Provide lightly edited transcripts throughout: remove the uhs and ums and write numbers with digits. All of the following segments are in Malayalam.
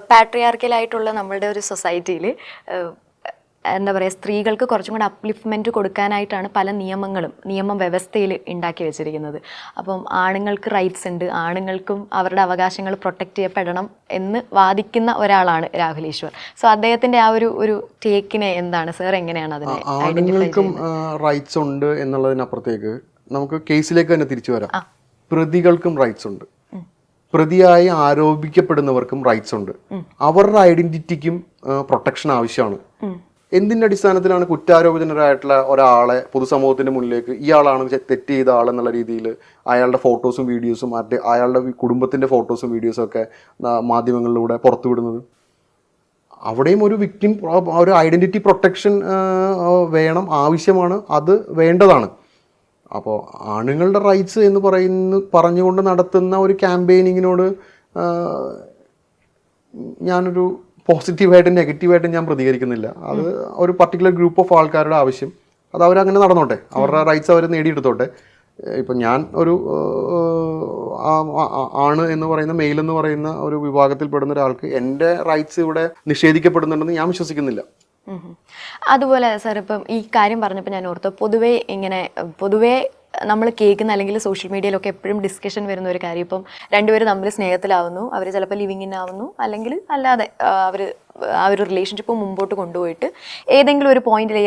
പാട്രിയാർക്കലായിട്ടുള്ള നമ്മളുടെ ഒരു സൊസൈറ്റിയിൽ എന്താ പറയുക, സ്ത്രീകൾക്ക് കുറച്ചും കൂടെ അപ്ലിഫ്റ്റ്മെൻറ്റ് കൊടുക്കാനായിട്ടാണ് പല നിയമ വ്യവസ്ഥയിൽ ഉണ്ടാക്കി വെച്ചിരിക്കുന്നത്. അപ്പം ആണുങ്ങൾക്ക് റൈറ്റ്സ് ഉണ്ട്, ആണുങ്ങൾക്കും അവരുടെ അവകാശങ്ങൾ പ്രൊട്ടക്റ്റ് ചെയ്യപ്പെടണം എന്ന് വാദിക്കുന്ന ഒരാളാണ് രാഹുൽ ഈശ്വർ. സോ അദ്ദേഹത്തിൻ്റെ ആ ഒരു ടേക്കിനെ എന്താണ് സാർ, എങ്ങനെയാണ് അതിനെ ആണുങ്ങൾക്കും റൈറ്റ്സ് ഉണ്ട് എന്നുള്ളതിനപ്പുറത്തേക്ക് നമുക്ക് കേസിലേക്ക് തന്നെ തിരിച്ചു വരാം. പ്രതികൾക്കും റൈറ്റ്സ് ഉണ്ട്, പ്രതിയായി ആരോപിക്കപ്പെടുന്നവർക്കും റൈറ്റ്സ് ഉണ്ട്. അവരുടെ ഐഡന്റിറ്റിക്കും പ്രൊട്ടക്ഷൻ ആവശ്യമാണ്. എന്തിന്റെ അടിസ്ഥാനത്തിലാണ് കുറ്റാരോപിതനായിട്ടുള്ള ഒരാളെ പൊതുസമൂഹത്തിന്റെ മുന്നിലേക്ക് ഇയാളാണ് തെറ്റ് ചെയ്ത ആളെന്നുള്ള രീതിയിൽ അയാളുടെ ഫോട്ടോസും വീഡിയോസും അയാളുടെ കുടുംബത്തിന്റെ ഫോട്ടോസും വീഡിയോസും ഒക്കെ മാധ്യമങ്ങളിലൂടെ പുറത്തുവിടുന്നത്? അവിടെയും ഒരു വിക്ടിം ഒരു ഐഡന്റിറ്റി പ്രൊട്ടക്ഷൻ വേണം, ആവശ്യമാണ്, അത് വേണ്ടതാണ്. അപ്പോൾ ആണുങ്ങളുടെ റൈറ്റ്സ് എന്ന് പറഞ്ഞുകൊണ്ട് നടത്തുന്ന ഒരു ക്യാമ്പയിനിങ്ങിനോട് ഞാനൊരു പോസിറ്റീവായിട്ടും നെഗറ്റീവായിട്ടും ഞാൻ പ്രതികരിക്കുന്നില്ല. അത് ഒരു പർട്ടിക്കുലർ ഗ്രൂപ്പ് ഓഫ് ആൾക്കാരുടെ ആവശ്യം, അത് അവരങ്ങനെ നടന്നോട്ടെ, അവരുടെ റൈറ്റ്സ് അവർ നേടിയെടുത്തോട്ടെ. ഇപ്പം ഞാൻ ഒരു ആണ് എന്ന് പറയുന്ന മെയിൽ എന്ന് പറയുന്ന ഒരു വിഭാഗത്തിൽപ്പെടുന്ന ഒരാൾക്ക് എൻ്റെ റൈറ്റ്സ് ഇവിടെ നിഷേധിക്കപ്പെടുന്നുണ്ടെന്ന് ഞാൻ വിശ്വസിക്കുന്നില്ല. അതുപോലെ സാർ, ഇപ്പം ഈ കാര്യം പറഞ്ഞപ്പോൾ ഞാൻ ഓർത്തു, പൊതുവേ നമ്മൾ കേൾക്കുന്ന അല്ലെങ്കിൽ സോഷ്യൽ മീഡിയയിലൊക്കെ എപ്പോഴും ഡിസ്കഷൻ വരുന്ന ഒരു കാര്യം, ഇപ്പം രണ്ടുപേരും തമ്മിൽ സ്നേഹത്തിലാവുന്നു, അവർ ചിലപ്പോൾ ലിവിങ്ങിനാവുന്നു, അല്ലെങ്കിൽ അല്ലാതെ ആ ഒരു റിലേഷൻഷിപ്പ് മുമ്പോട്ട് കൊണ്ടുപോയിട്ട് ഏതെങ്കിലും ഒരു പോയിന്റിൽ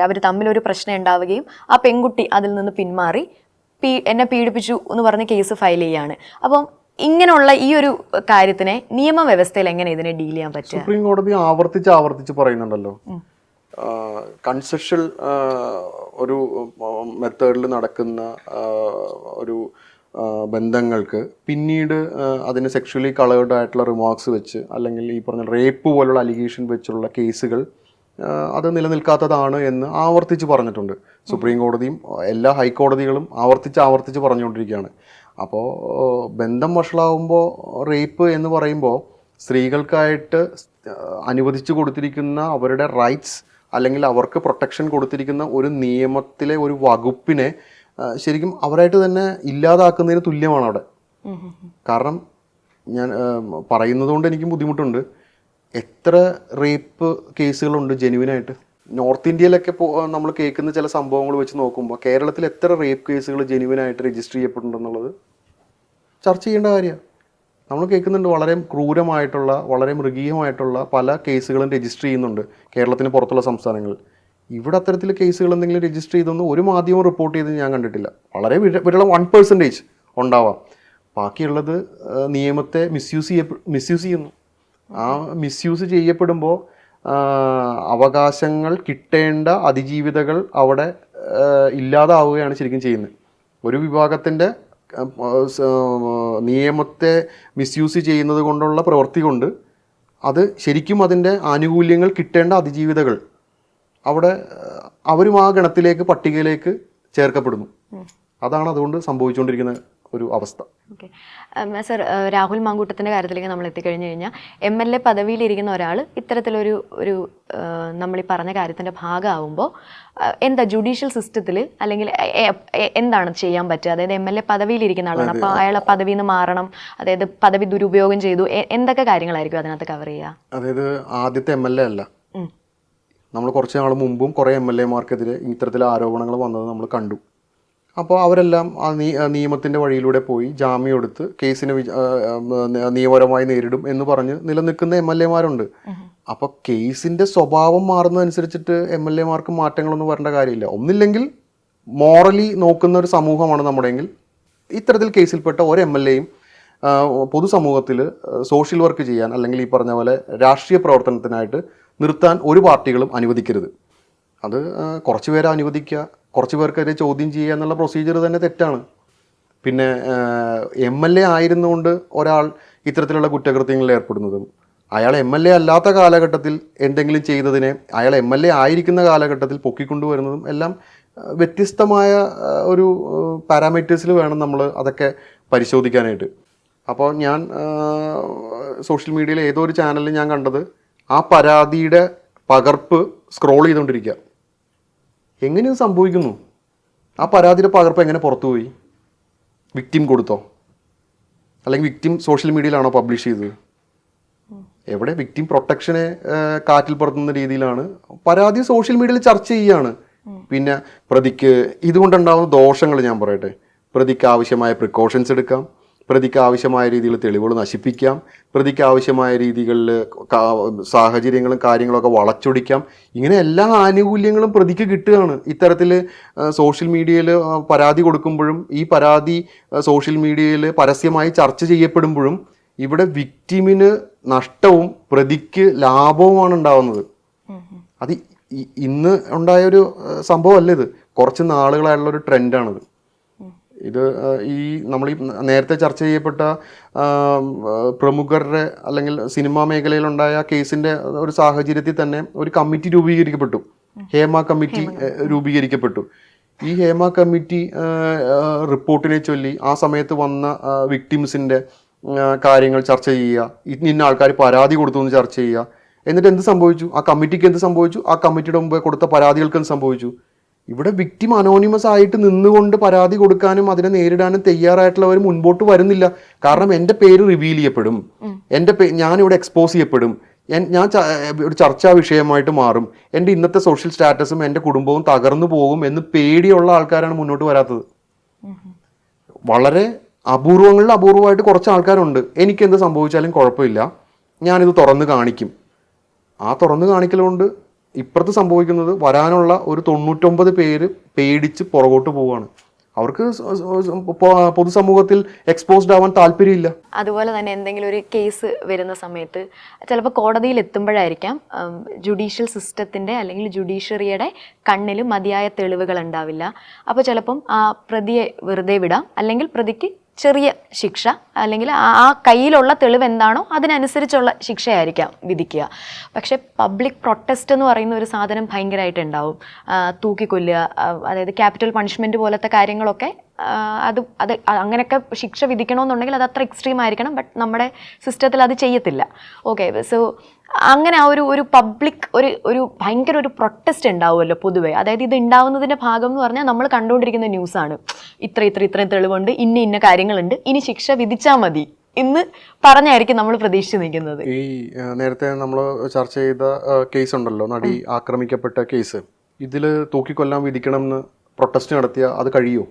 അവർ തമ്മിലൊരു പ്രശ്നം ഉണ്ടാവുകയും ആ പെൺകുട്ടി അതിൽ നിന്ന് പിന്മാറി എന്നെ പീഡിപ്പിച്ചു എന്ന് പറഞ്ഞ് കേസ് ഫയൽ ചെയ്യാണ്. അപ്പം ഇങ്ങനെയുള്ള ഈ ഒരു കാര്യത്തിനെ നിയമവ്യവസ്ഥയിൽ എങ്ങനെ ഇതിനെ ഡീൽ ചെയ്യാൻ പറ്റും? സുപ്രീം കോടതി ആവർത്തിച്ച് പറയുന്നുണ്ടല്ലോ, കൺസെഷൽ ഒരു മെത്തേഡിൽ നടക്കുന്ന ഒരു ബന്ധങ്ങൾക്ക് പിന്നീട് അതിന് സെക്ഷുവലി കളേർഡ് ആയിട്ടുള്ള റിമാർക്സ് വെച്ച് അല്ലെങ്കിൽ ഈ പറഞ്ഞ റേപ്പ് പോലുള്ള അലിഗേഷൻ വെച്ചുള്ള കേസുകൾ അത് നിലനിൽക്കാത്തതാണ് എന്ന് ആവർത്തിച്ച് പറഞ്ഞിട്ടുണ്ട്. സുപ്രീം കോടതിയും എല്ലാ ഹൈക്കോടതികളും ആവർത്തിച്ച് പറഞ്ഞുകൊണ്ടിരിക്കുകയാണ്. അപ്പോൾ ബന്ധം വഷളാവുമ്പോൾ റേപ്പ് എന്ന് പറയുമ്പോൾ സ്ത്രീകൾക്കായിട്ട് അനുവദിച്ചു കൊടുത്തിരിക്കുന്ന അവരുടെ റൈറ്റ്സ് അല്ലെങ്കിൽ അവർക്ക് പ്രൊട്ടക്ഷൻ കൊടുത്തിരിക്കുന്ന ഒരു നിയമത്തിലെ ഒരു വകുപ്പിനെ ശരിക്കും അവരായിട്ട് തന്നെ ഇല്ലാതാക്കുന്നതിന് തുല്യമാണ് അവിടെ. കാരണം ഞാൻ പറയുന്നത് കൊണ്ട് എനിക്കും ബുദ്ധിമുട്ടുണ്ട്. എത്ര റേപ്പ് കേസുകളുണ്ട് ജെന്യുവിനായിട്ട്? നോർത്ത് ഇന്ത്യയിലൊക്കെ നമ്മൾ കേൾക്കുന്ന ചില സംഭവങ്ങൾ വെച്ച് നോക്കുമ്പോൾ കേരളത്തിൽ എത്ര റേപ്പ് കേസുകൾ ജെന്യുവിനായിട്ട് രജിസ്റ്റർ ചെയ്യപ്പെട്ടിട്ടുണ്ടെന്നുള്ളത് ചർച്ച ചെയ്യേണ്ട കാര്യമാണ്. നമ്മൾ കേൾക്കുന്നുണ്ട് വളരെ ക്രൂരമായിട്ടുള്ള, വളരെ മൃഗീയമായിട്ടുള്ള പല കേസുകളും രജിസ്റ്റർ ചെയ്യുന്നുണ്ട് കേരളത്തിന് പുറത്തുള്ള സംസ്ഥാനങ്ങളിൽ. ഇവിടെ കേസുകൾ എന്തെങ്കിലും രജിസ്റ്റർ ചെയ്തൊന്നും ഒരു മാധ്യമം റിപ്പോർട്ട് ചെയ്ത് ഞാൻ കണ്ടിട്ടില്ല. വളരെ വിരളം 1% ഉണ്ടാവാം. ബാക്കിയുള്ളത് നിയമത്തെ മിസ്യൂസ് ചെയ്യുന്നു. ആ മിസ്യൂസ് ചെയ്യപ്പെടുമ്പോൾ അവകാശങ്ങൾ കിട്ടേണ്ട അതിജീവിതകൾ അവിടെ ഇല്ലാതാവുകയാണ് ശരിക്കും ചെയ്യുന്നത്. ഒരു വിഭാഗത്തിൻ്റെ നിയമത്തെ മിസ്യൂസ് ചെയ്യുന്നത് കൊണ്ടുള്ള പ്രവൃത്തി കൊണ്ട് അത് ശരിക്കും അതിൻ്റെ ആനുകൂല്യങ്ങൾ കിട്ടേണ്ട അതിജീവിതകൾ അവിടെ അവരും ആ ഗണത്തിലേക്ക്, പട്ടികയിലേക്ക് ചേർക്കപ്പെടുന്നു. അതാണ് അതുകൊണ്ട് സംഭവിച്ചുകൊണ്ടിരിക്കുന്ന ഒരു അവസ്ഥ. ഓക്കെ സർ, രാഹുൽ മാങ്കൂട്ടത്തിൻ്റെ കാര്യത്തിലേക്ക് നമ്മൾ എത്തിക്കഴിഞ്ഞ് കഴിഞ്ഞാൽ MLA പദവിയിലിരിക്കുന്ന ഒരാൾ ഇത്തരത്തിലൊരു നമ്മളീ പറഞ്ഞ കാര്യത്തിൻ്റെ ഭാഗമാകുമ്പോൾ എന്താ ജുഡീഷ്യൽ സിസ്റ്റത്തിൽ അല്ലെങ്കിൽ എന്താണ് ചെയ്യാൻ പറ്റുക? അതായത് MLA പദവിയിലിരിക്കുന്ന ആളാണ്, അപ്പോൾ അയാൾ പദവിയിൽ നിന്ന് മാറണം, അതായത് പദവി ദുരുപയോഗം ചെയ്തു, എന്തൊക്കെ കാര്യങ്ങളായിരിക്കും അതിനകത്ത് കവർ ചെയ്യുക? അതായത് ആദ്യത്തെ MLA അല്ല, നമ്മൾ കുറച്ച് നാൾ മുമ്പും കുറേ MLA മാർക്കെതിരെ ഇത്തരത്തിലെ ആരോപണങ്ങൾ വന്നത് നമ്മൾ കണ്ടു. അപ്പോൾ അവരെല്ലാം ആ നിയമത്തിൻ്റെ വഴിയിലൂടെ പോയി ജാമ്യം എടുത്ത് കേസിനെ നിയമപരമായി നേരിടും എന്ന് പറഞ്ഞ് നിലനിൽക്കുന്ന MLA മാരുണ്ട്. അപ്പോൾ കേസിൻ്റെ സ്വഭാവം മാറുന്നതനുസരിച്ചിട്ട് MLA മാർക്ക് മാറ്റങ്ങളൊന്നും വരേണ്ട കാര്യമില്ല. ഒന്നില്ലെങ്കിൽ മോറലി നോക്കുന്ന ഒരു സമൂഹമാണ് നമ്മുടെയെങ്കിൽ ഇത്തരത്തിൽ കേസിൽപ്പെട്ട ഒരു MLAയും പൊതുസമൂഹത്തിൽ സോഷ്യൽ വർക്ക് ചെയ്യാൻ അല്ലെങ്കിൽ ഈ പറഞ്ഞ പോലെ രാഷ്ട്രീയ പ്രവർത്തനത്തിനായിട്ട് നിർത്താൻ ഒരു പാർട്ടികളും അനുവദിക്കരുത്. അത് കുറച്ച് പേരെ അനുവദിക്കുക, കുറച്ച് പേർക്കെതിരെ ചോദ്യം ചെയ്യുക എന്നുള്ള പ്രൊസീജിയർ തന്നെ തെറ്റാണ്. പിന്നെ MLA ആയിരുന്നുകൊണ്ട് ഒരാൾ ഇത്തരത്തിലുള്ള കുറ്റകൃത്യങ്ങളിൽ ഏർപ്പെടുന്നതും അയാൾ MLA അല്ലാത്ത കാലഘട്ടത്തിൽ എന്തെങ്കിലും ചെയ്തതിനെ അയാൾ MLA ആയിരിക്കുന്ന കാലഘട്ടത്തിൽ പൊക്കിക്കൊണ്ടുവരുന്നതും എല്ലാം വ്യത്യസ്തമായ ഒരു പാരാമീറ്റേഴ്സിൽ വേണം നമ്മൾ അതൊക്കെ പരിശോധിക്കാനായിട്ട്. അപ്പോൾ ഞാൻ സോഷ്യൽ മീഡിയയിൽ ഏതോ ഒരു ചാനലിൽ ഞാൻ കണ്ടത് ആ പരാതിയുടെ പകർപ്പ് സ്ക്രോൾ ചെയ്തുകൊണ്ടിരിക്കുക. എങ്ങനെയും സംഭവിക്കുന്നു? ആ പരാതിയുടെ പകർപ്പ് എങ്ങനെ പുറത്തുപോയി? വിക്ടിം കൊടുത്തോ? അല്ലെങ്കിൽ വിക്ടിം സോഷ്യൽ മീഡിയയിലാണോ പബ്ലിഷ് ചെയ്തത്? എവിടെ വിക്ടിം പ്രൊട്ടക്ഷനെ കാറ്റിൽ പറത്തുന്ന രീതിയിലാണ് പരാതി സോഷ്യൽ മീഡിയയിൽ ചർച്ച ചെയ്യുകയാണ്. പിന്നെ പ്രതിക്ക് ഇതുകൊണ്ടുണ്ടാകുന്ന ദോഷങ്ങൾ ഞാൻ പറയട്ടെ. പ്രതിക്ക് ആവശ്യമായ പ്രിക്കോഷൻസ് എടുക്കാം, പ്രതിക്ക് ആവശ്യമായ രീതിയിൽ തെളിവുകൾ നശിപ്പിക്കാം, പ്രതിക്ക് ആവശ്യമായ രീതികളിൽ സാഹചര്യങ്ങളും കാര്യങ്ങളൊക്കെ വളച്ചൊടിക്കാം. ഇങ്ങനെ എല്ലാ ആനുകൂല്യങ്ങളും പ്രതിക്ക് കിട്ടുകയാണ്. ഇത്തരത്തിൽ സോഷ്യൽ മീഡിയയിൽ പരാതി കൊടുക്കുമ്പോഴും ഈ പരാതി സോഷ്യൽ മീഡിയയിൽ പരസ്യമായി ചർച്ച ചെയ്യപ്പെടുമ്പോഴും ഇവിടെ വിക്ടിമിന് നഷ്ടവും പ്രതിക്ക് ലാഭവുമാണ് ഉണ്ടാവുന്നത്. അത് ഇന്ന് ഉണ്ടായൊരു സംഭവമല്ല, ഇത് കുറച്ച് നാളുകളായിട്ടുള്ളൊരു ട്രെൻഡാണിത്. ഇത് ഈ നമ്മൾ ഈ നേരത്തെ ചർച്ച ചെയ്യപ്പെട്ട പ്രമുഖരുടെ അല്ലെങ്കിൽ സിനിമാ മേഖലയിലുണ്ടായ കേസിൻ്റെ ഒരു സാഹചര്യത്തിൽ തന്നെ ഒരു കമ്മിറ്റി രൂപീകരിക്കപ്പെട്ടു, ഹേമ കമ്മിറ്റി രൂപീകരിക്കപ്പെട്ടു. ഈ ഹേമ കമ്മിറ്റി റിപ്പോർട്ടിനെ ചൊല്ലി ആ സമയത്ത് വന്ന വിക്ടിംസിൻ്റെ കാര്യങ്ങൾ ചർച്ച ചെയ്യുക, ഇന്ന ആൾക്കാർ പരാതി കൊടുത്തു എന്ന് ചർച്ച ചെയ്യുക. എന്നിട്ട് എന്ത് സംഭവിച്ചു? ആ കമ്മിറ്റിക്ക് എന്ത് സംഭവിച്ചു? ആ കമ്മിറ്റിയുടെ മുമ്പ് കൊടുത്ത പരാതികൾക്ക് എന്ത് സംഭവിച്ചു? ഇവിടെ വിക്ടിം അനോണിമസ് ആയിട്ട് നിന്നുകൊണ്ട് പരാതി കൊടുക്കാനും അതിനെ നേരിടാനും തയ്യാറായിട്ടുള്ളവർ മുൻപോട്ട് വരുന്നില്ല. കാരണം എൻ്റെ പേര് റിവീൽ ചെയ്യപ്പെടും, ഞാനിവിടെ എക്സ്പോസ് ചെയ്യപ്പെടും, ഞാൻ ഒരു ചർച്ചാ വിഷയമായിട്ട് മാറും, എൻ്റെ ഇന്നത്തെ സോഷ്യൽ സ്റ്റാറ്റസും എൻ്റെ കുടുംബവും തകർന്നു പോകും എന്ന് പേടിയുള്ള ആൾക്കാരാണ് മുന്നോട്ട് വരാത്തത്. വളരെ അപൂർവമായിട്ട് കുറച്ച് ആൾക്കാരുണ്ട്, എനിക്കെന്ത് സംഭവിച്ചാലും കുഴപ്പമില്ല, ഞാനിത് തുറന്ന് കാണിക്കും. ആ തുറന്ന് കാണിക്കലുകൊണ്ട് ഇപ്പുറത്ത് സംഭവിക്കുന്നത് വരാനുള്ള ഒരു 99 പേര് പേടിച്ച് പുറകോട്ട് പോവുകയാണ്. അവർക്ക് പൊതുസമൂഹത്തിൽ എക്സ്പോസ്ഡ് ആവാൻ താല്പര്യമില്ല. അതുപോലെ തന്നെ എന്തെങ്കിലും ഒരു കേസ് വരുന്ന സമയത്ത് ചിലപ്പോൾ കോടതിയിൽ എത്തുമ്പോഴായിരിക്കാം ജുഡീഷ്യൽ സിസ്റ്റത്തിൻ്റെ അല്ലെങ്കിൽ ജുഡീഷ്യറിയുടെ കണ്ണിൽ മതിയായ തെളിവുകൾ ഉണ്ടാവില്ല. അപ്പോൾ ചിലപ്പം ആ പ്രതിയെ വെറുതെ വിടാം, അല്ലെങ്കിൽ പ്രതിക്ക് ചെറിയ ശിക്ഷ, അല്ലെങ്കിൽ ആ കയ്യിലുള്ള തെളിവ് എന്താണോ അതിനനുസരിച്ചുള്ള ശിക്ഷയായിരിക്കാം വിധിക്കുക. പക്ഷേ പബ്ലിക് പ്രൊട്ടസ്റ്റ് എന്ന് പറയുന്ന ഒരു സാധനം ഭയങ്കരമായിട്ടുണ്ടാവും. തൂക്കിക്കൊല്ലുക, അതായത് ക്യാപിറ്റൽ പണിഷ്മെൻറ്റ് പോലത്തെ കാര്യങ്ങളൊക്കെ അത് അങ്ങനെയൊക്കെ ശിക്ഷ വിധിക്കണമെന്നുണ്ടെങ്കിൽ അത് അത്ര എക്സ്ട്രീം ആയിരിക്കണം. ബട്ട് നമ്മുടെ സിസ്റ്റത്തിൽ അത് ചെയ്യത്തില്ല. ഓക്കെ, സോ അങ്ങനെ ആ ഒരു പബ്ലിക് ഒരു ഭയങ്കര ഒരു പ്രൊട്ടസ്റ്റ് ഉണ്ടാവുമല്ലോ പൊതുവെ. അതായത് ഇത് ഉണ്ടാവുന്നതിൻ്റെ ഭാഗം എന്ന് പറഞ്ഞാൽ നമ്മൾ കണ്ടുകൊണ്ടിരിക്കുന്ന ന്യൂസാണ്, ഇത്രയും തെളിവുണ്ട്, ഇന്ന കാര്യങ്ങളുണ്ട്, ഇനി ശിക്ഷ വിധിച്ചാൽ മതി എന്ന് പറഞ്ഞായിരിക്കും നമ്മൾ പ്രതീക്ഷിച്ച് നിൽക്കുന്നത്. ഈ നേരത്തെ നമ്മൾ ചർച്ച ചെയ്ത കേസ് ഉണ്ടല്ലോ, നടി ആക്രമിക്കപ്പെട്ട കേസ്, ഇതിൽ തൂക്കിക്കൊല്ലാൻ വിധിക്കണം എന്ന് പ്രൊട്ടസ്റ്റ് നടത്തിയ അത് കഴിയുമോ?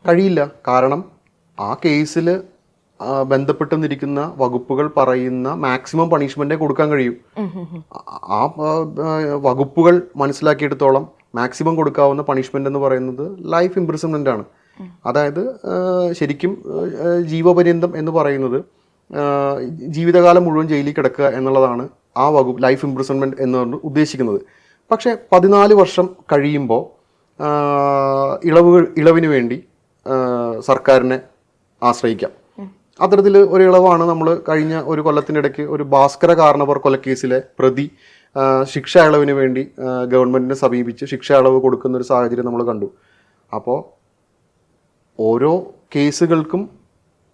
കഴിയില്ല. കാരണം ആ കേസിൽ ബന്ധപ്പെട്ട് നിൽക്കുന്ന വകുപ്പുകൾ പറയുന്ന മാക്സിമം പണിഷ്മെന്റേ കൊടുക്കാൻ കഴിയൂ. ആ വകുപ്പുകൾ മനസ്സിലാക്കിയെടുത്തോളം മാക്സിമം കൊടുക്കാവുന്ന പണിഷ്മെന്റ് എന്ന് പറയുന്നത് ലൈഫ് ഇംപ്രിസൺമെന്റ് ആണ്. അതായത് ശരിക്കും ജീവപര്യന്തം എന്ന് പറയുന്നത് ജീവിതകാലം മുഴുവൻ ജയിലിൽ കിടക്കുക എന്നുള്ളതാണ് ആ വകുപ്പ് ലൈഫ് ഇംപ്രിസൺമെന്റ് എന്ന് ഉദ്ദേശിക്കുന്നത്. പക്ഷേ 14 വർഷം കഴിയുമ്പോൾ ഇളവിന് വേണ്ടി സർക്കാരിനെ ആശ്രയിക്കാം. അത്തരത്തിൽ ഒരു ഇളവാണ് നമ്മൾ കഴിഞ്ഞ ഒരു കൊല്ലത്തിനിടയ്ക്ക് ഒരു ഭാസ്കര കാർണവർ കൊലക്കേസിലെ പ്രതി ശിക്ഷ ഇളവിന് വേണ്ടി ഗവൺമെൻറ്റിനെ സമീപിച്ച് ശിക്ഷ ഇളവ് കൊടുക്കുന്ന ഒരു സാഹചര്യം നമ്മൾ കണ്ടു. അപ്പോൾ ഓരോ കേസുകൾക്കും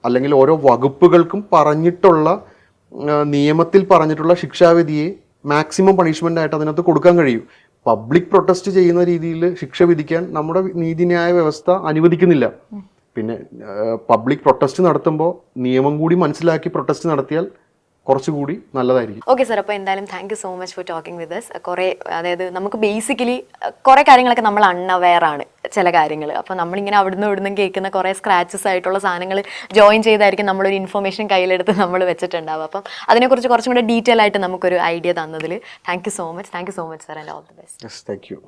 അല്ലെങ്കിൽ ഓരോ വകുപ്പുകൾക്കും പറഞ്ഞിട്ടുള്ള നിയമത്തിൽ പറഞ്ഞിട്ടുള്ള ശിക്ഷാവിധിയെ മാക്സിമം പണിഷ്മെൻ്റ് ആയിട്ട് അതിനകത്ത് കൊടുക്കാൻ കഴിയും. പബ്ലിക് പ്രൊട്ടസ്റ്റ് ചെയ്യുന്ന രീതിയിൽ ശിക്ഷ വിധിക്കാൻ നമ്മുടെ നീതിന്യായ വ്യവസ്ഥ അനുവദിക്കുന്നില്ല. പിന്നെ പബ്ലിക് പ്രൊട്ടസ്റ്റ് നടത്തുമ്പോൾ നിയമം കൂടി മനസ്സിലാക്കി പ്രൊട്ടസ്റ്റ് നടത്തിയാൽ കുറച്ചുകൂടി നല്ലതായിരിക്കും. ഓക്കെ സാർ, അപ്പോൾ എന്തായാലും thank you so much for talking with us. കുറേ അതായത് നമുക്ക് ബേസിക്കലി കുറേ കാര്യങ്ങളൊക്കെ നമ്മൾ അൺഅവെയർ ആണ് ചില കാര്യങ്ങൾ. അപ്പോൾ നമ്മളിങ്ങനെ ഇവിടുന്നും കേൾക്കുന്ന കുറേ സ്ക്രാച്ചസ് ആയിട്ടുള്ള സാധനങ്ങൾ ജോയിൻ ചെയ്തായിരിക്കും നമ്മളൊരു ഇൻഫർമേഷൻ കയ്യിലെടുത്ത് നമ്മൾ വെച്ചിട്ടുണ്ടാവും. അപ്പം അതിനെക്കുറിച്ച് കുറച്ചും കൂടെ ഡീറ്റെയിൽ ആയിട്ട് നമുക്കൊരു ഐഡിയ തന്നതിൽ thank you so much sir, and all the best. Yes, thank U.